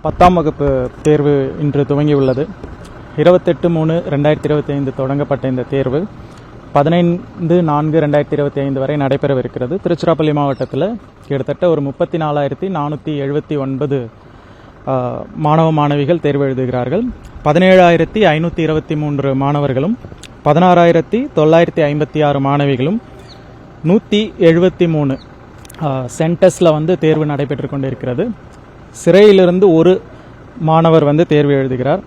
10ஆம் வகுப்பு தேர்வு இன்று துவங்கியுள்ளது. 28/3/2025 தொடங்கப்பட்ட இந்த தேர்வு 15/4/2025 வரை நடைபெறவிருக்கிறது. திருச்சிராப்பள்ளி மாவட்டத்தில் கிட்டத்தட்ட ஒரு 34,479 மாணவ மாணவிகள் தேர்வு எழுதுகிறார்கள். 17,523 மாணவர்களும் 16,956 மாணவிகளும் 173 சென்டர்ஸில் தேர்வு நடைபெற்று கொண்டிருக்கிறது. சிறையிலிருந்து ஒரு மாணவர் தேர்வு எழுதுகிறார்.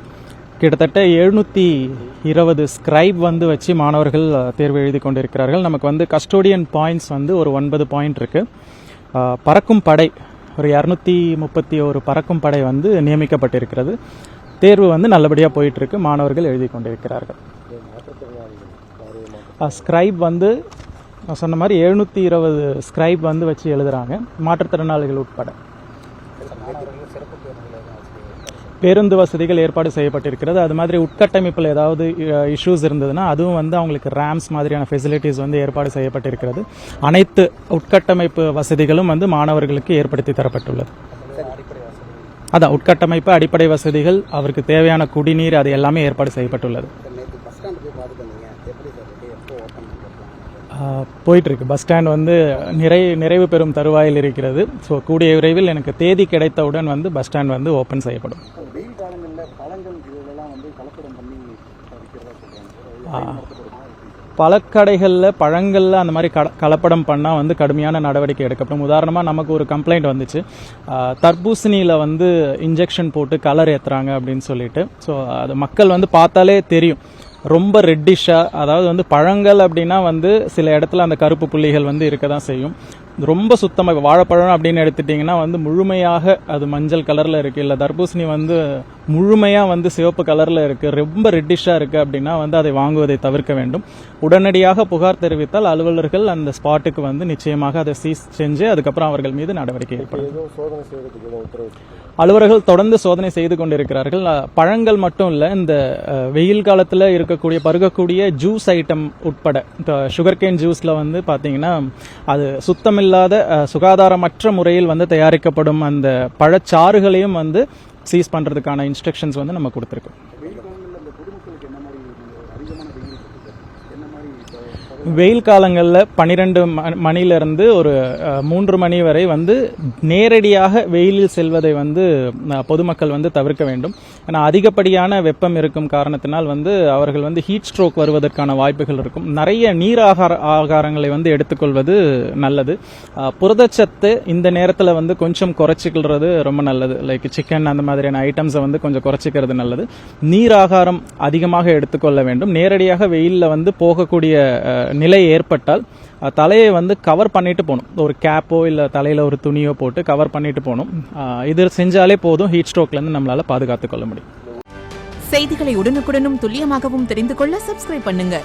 கிட்டத்தட்ட 720 ஸ்கிரைப் வச்சு மாணவர்கள் தேர்வு எழுதி கொண்டிருக்கிறார்கள். நமக்கு கஸ்டோடியன் பாயிண்ட்ஸ் ஒரு 9 பாயிண்ட் இருக்கு. பறக்கும் படை ஒரு 231 பறக்கும் படை நியமிக்கப்பட்டிருக்கிறது. தேர்வு நல்லபடியாக போயிட்டு இருக்கு. மாணவர்கள் எழுதி கொண்டிருக்கிறார்கள். ஸ்கிரைப் நான் சொன்ன மாதிரி 720 ஸ்கிரைப் வச்சு எழுதுறாங்க, மாற்றுத்திறனாளிகள் உட்பட. பேருந்து வசதிகள் ஏற்பாடு செய்யப்பட்டிருக்கிறது. அது மாதிரி உட்கட்டமைப்பில் ஏதாவது இஷ்யூஸ் இருந்ததுன்னா அதுவும் அவங்களுக்கு ரேம்ஸ் மாதிரியான ஃபெசிலிட்டிஸ் ஏற்பாடு செய்யப்பட்டிருக்கிறது. அனைத்து உட்கட்டமைப்பு வசதிகளும் மாணவர்களுக்கு ஏற்படுத்தி தரப்பட்டுள்ளது. அதான் உட்கட்டமைப்பு, அடிப்படை வசதிகள், அவருக்கு தேவையான குடிநீர், அது எல்லாமே ஏற்பாடு செய்யப்பட்டுள்ளது. போயிட்டு இருக்கு. பஸ் ஸ்டாண்ட் நிறைவு பெறும் தருவாயில் இருக்கிறது. ஸோ கூடிய விரைவில் எனக்கு தேதி கிடைத்தவுடன் பஸ் ஸ்டாண்ட் ஓப்பன் செய்யப்படும். பழக்கடைகளில் பழங்களில் அந்த மாதிரி கலப்படம் பண்ணால் கடுமையான நடவடிக்கை எடுக்கப்படும். உதாரணமாக நமக்கு ஒரு கம்ப்ளைண்ட் வந்துச்சு, தர்பூசணியில் இன்ஜெக்ஷன் போட்டு கலர் ஏற்றுறாங்க அப்படின்னு சொல்லிட்டு. ஸோ அது மக்கள் பார்த்தாலே தெரியும், ரொம்ப ரெட்டிஷாக, அதாவது பழங்கள் அப்படின்னா சில இடத்துல அந்த கருப்பு புள்ளிகள் இருக்க தான் செய்யும். ரொம்ப சுத்தமாக வாழைப்பழம் அப்படின்னு எடுத்துட்டிங்கன்னா முழுமையாக அது மஞ்சள் கலரில் இருக்குது. இல்லை தர்பூசணி முழுமையாக சிவப்பு கலரில் இருக்குது, ரொம்ப ரெட்டிஷாக இருக்குது அப்படின்னா அதை வாங்குவதை தவிர்க்க வேண்டும். உடனடியாக புகார் தெரிவித்தால் அலுவலர்கள் அந்த ஸ்பாட்டுக்கு நிச்சயமாக அதை சீஸ் செஞ்சு அதுக்கப்புறம் அவர்கள் மீது நடவடிக்கை ஏற்படும். அலுவலர்கள் தொடர்ந்து சோதனை செய்து கொண்டிருக்கிறார்கள். பழங்கள் மட்டும் இல்லை, இந்த வெயில் காலத்தில் இருக்கக்கூடிய பருகக்கூடிய ஜூஸ் ஐட்டம் உட்பட, சுகர் கேன் ஜூஸில் பார்த்தீங்கன்னா அது சுத்தமில்லாத சுகாதாரமற்ற முறையில் தயாரிக்கப்படும் அந்த பழச்சாறுகளையும் சீஸ் பண்ணுறதுக்கான இன்ஸ்ட்ரக்ஷன்ஸ் நம்ம கொடுத்துருக்கோம். வெயில் காலங்களில் 12 மணிலிருந்து ஒரு 3 மணி வரை நேரடியாக வெயிலில் செல்வதை பொதுமக்கள் தவிர்க்க வேண்டும். ஏன்னா அதிகப்படியான வெப்பம் இருக்கும் காரணத்தினால் அவர்கள் ஹீட் ஸ்ட்ரோக் வருவதற்கான வாய்ப்புகள் இருக்கும். நிறைய நீர் ஆகாரங்களை எடுத்துக்கொள்வது நல்லது. புரதச்சத்து இந்த நேரத்தில் கொஞ்சம் குறைச்சிக்கிறது ரொம்ப நல்லது. லைக் சிக்கன் அந்த மாதிரியான ஐட்டம்ஸை கொஞ்சம் குறைச்சிக்கிறது நல்லது. நீர் ஆகாரம் அதிகமாக எடுத்துக்கொள்ள வேண்டும். நேரடியாக வெயிலில் போகக்கூடிய நிலை ஏற்பட்டால் தலையை கவர் பண்ணிட்டு போகணும். ஒரு கேப்போ இல்லை தலையில் ஒரு துணியோ போட்டு கவர் பண்ணிட்டு போகணும். இது செஞ்சாலே போதும், ஹீட் ஸ்ட்ரோக்லேருந்து நம்மளால பாதுகாத்துக் கொள்ள முடியும். செய்திகளை உடனுக்குடனும் துல்லியமாகவும் தெரிந்து கொள்ள சப்ஸ்கிரைப் பண்ணுங்க.